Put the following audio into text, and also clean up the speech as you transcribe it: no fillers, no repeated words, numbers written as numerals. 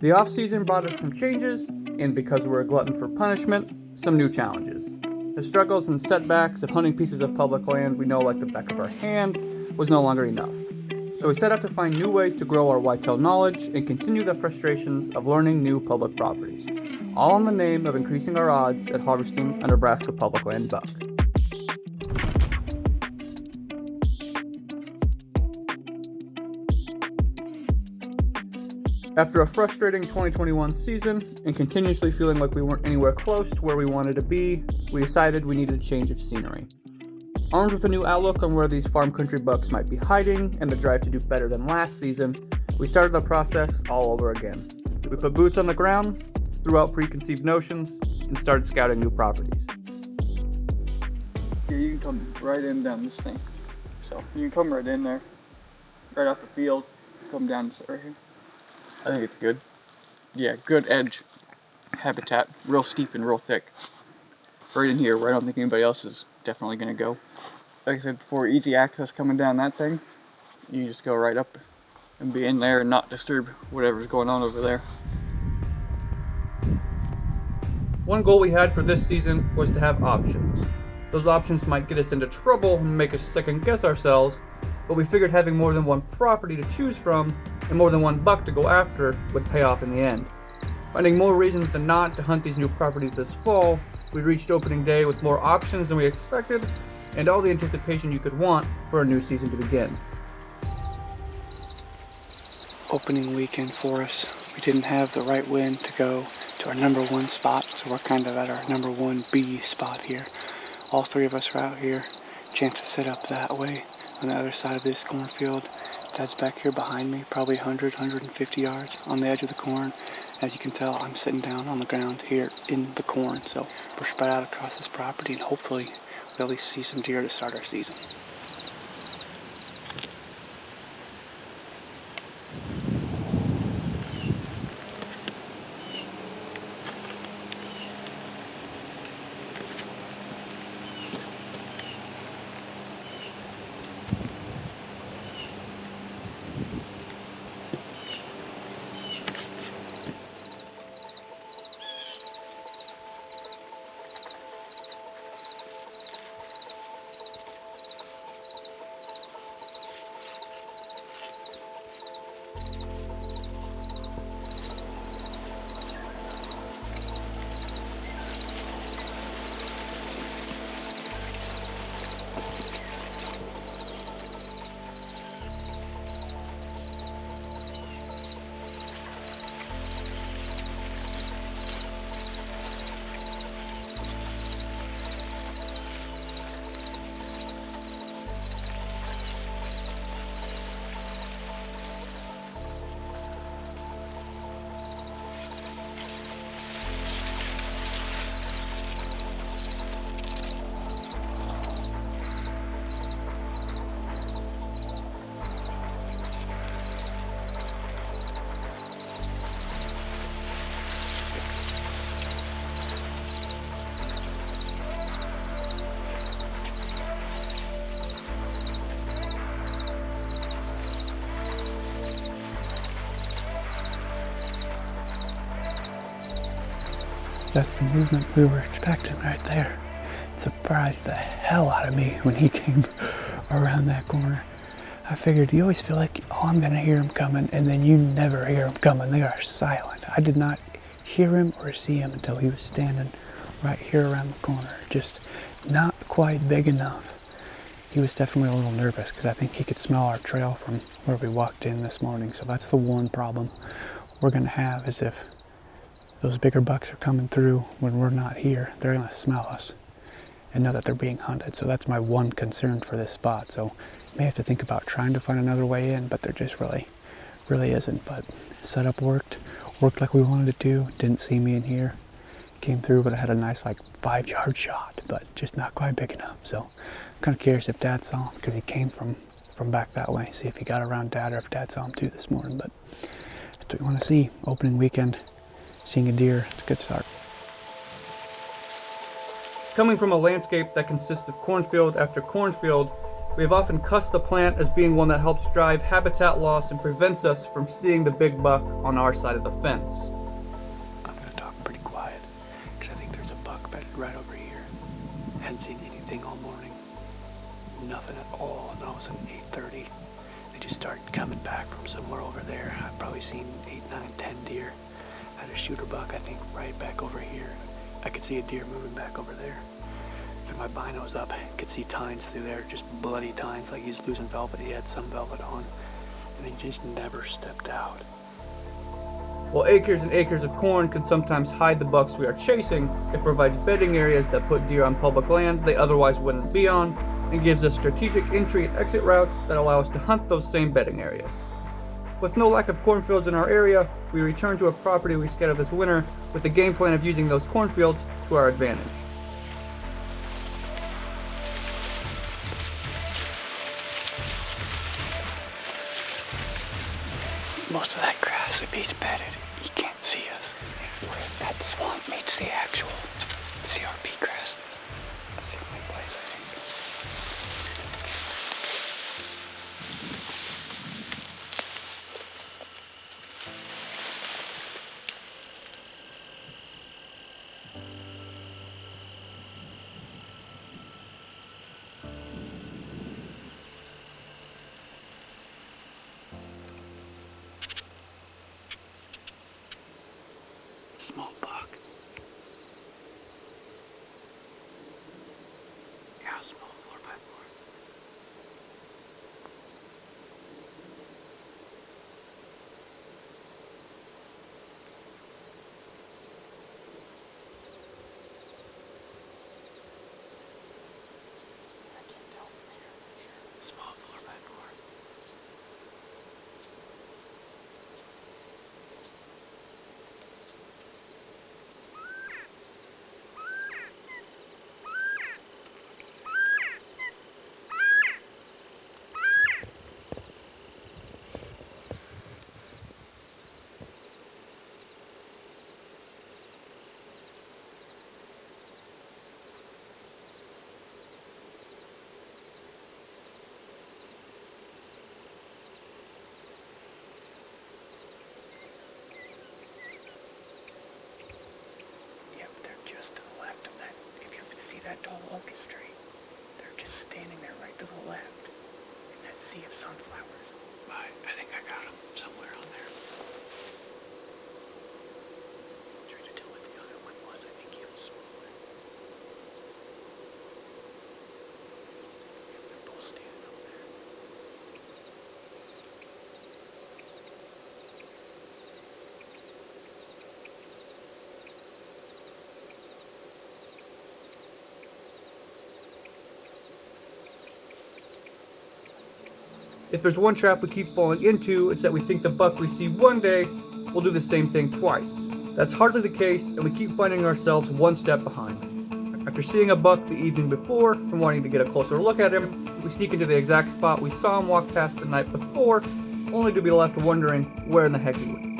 The off-season brought us some changes, and because we're a glutton for punishment, some new challenges. The struggles and setbacks of hunting pieces of public land we know like the back of our hand was no longer enough. So we set out to find new ways to grow our whitetail knowledge and continue the frustrations of learning new public properties, all in the name of increasing our odds at harvesting a Nebraska public land buck. After a frustrating 2021 season and continuously feeling like we weren't anywhere close to where we wanted to be, we decided we needed a change of scenery. Armed with a new outlook on where these farm country bucks might be hiding and the drive to do better than last season, we started the process all over again. We put boots on the ground, threw out preconceived notions, and started scouting new properties. Here, you can come right in down this thing. So you can come right in there, right off the field, come down and sit right here. I think it's good. Yeah, good edge habitat, real steep and real thick. Right in here where I don't think anybody else is definitely going to go. Like I said before, easy access coming down that thing. You just go right up and be in there and not disturb whatever's going on over there. One goal we had for this season was to have options. Those options might get us into trouble and make us second guess ourselves, but we figured having more than one property to choose from and more than one buck to go after would pay off in the end. Finding more reasons than not to hunt these new properties this fall, we reached opening day with more options than we expected and all the anticipation you could want for a new season to begin. Opening weekend for us. We didn't have the right wind to go to our number one spot, so we're kind of at our number 1B spot here. All three of us are out here. Chance to sit up that way on the other side of this cornfield. Dad's back here behind me, probably 100, 150 yards on the edge of the corn. As you can tell, I'm sitting down on the ground here in the corn, so we're spread out across this property and hopefully we'll at least see some deer to start our season. That's the movement we were expecting right there. It surprised the hell out of me when he came around that corner. I figured you always feel like, oh, I'm gonna hear him coming, and then you never hear him coming. They are silent. I did not hear him or see him until he was standing right here around the corner. Just not quite big enough. He was definitely a little nervous because I think he could smell our trail from where we walked in this morning. So that's the one problem we're gonna have, is if those bigger bucks are coming through when we're not here, they're gonna smell us and know that they're being hunted. So that's my one concern for this spot. So may have to think about trying to find another way in, but there just really isn't. But setup worked like we wanted it to. Didn't see me in here. Came through, but I had a nice 5-yard shot, but just not quite big enough. So I'm kind of curious if Dad saw him, because he came from back that way. See if he got around Dad or if Dad saw him too this morning. But that's what we want to see. Opening weekend, seeing a deer, it's a good start. Coming from a landscape that consists of cornfield after cornfield, We have often cussed the plant as being one that helps drive habitat loss and prevents us from seeing the big buck on our side of the fence. I'm gonna talk pretty quiet, because I think there's a buck bedded right over here. Hadn't seen anything all morning. Nothing at all, and all of a sudden 8:30, they just started coming back from somewhere over there. I've probably seen 8, 9, 10 deer. I had a shooter buck, I think, right back over here. I could see a deer moving back over there. Threw my binos up, I could see tines through there, just bloody tines, like he's losing velvet. He had some velvet on, and he just never stepped out. While acres and acres of corn can sometimes hide the bucks we are chasing, it provides bedding areas that put deer on public land they otherwise wouldn't be on, and gives us strategic entry and exit routes that allow us to hunt those same bedding areas. With no lack of cornfields in our area, we return to a property we scouted this winter with the game plan of using those cornfields to our advantage. Most of that grass would be bedded. You can't see us. Where that swamp meets the actual CRP grass. That's the only place, I think. Small buck. Yeah, small 4x4. I can't tell from here. Small 4x4. Yep, they're just to the left of that. If you see that tall locust tree, they're just standing there right to the left in that sea of sunflowers. I think I got them somewhere on there. Trying to tell what the other one was. I think he was smaller. Yep, they're both standing up there. If there's one trap we keep falling into, it's that we think the buck we see one day will do the same thing twice. That's hardly the case, and we keep finding ourselves one step behind. After seeing a buck the evening before and wanting to get a closer look at him, we sneak into the exact spot we saw him walk past the night before, only to be left wondering where in the heck he went.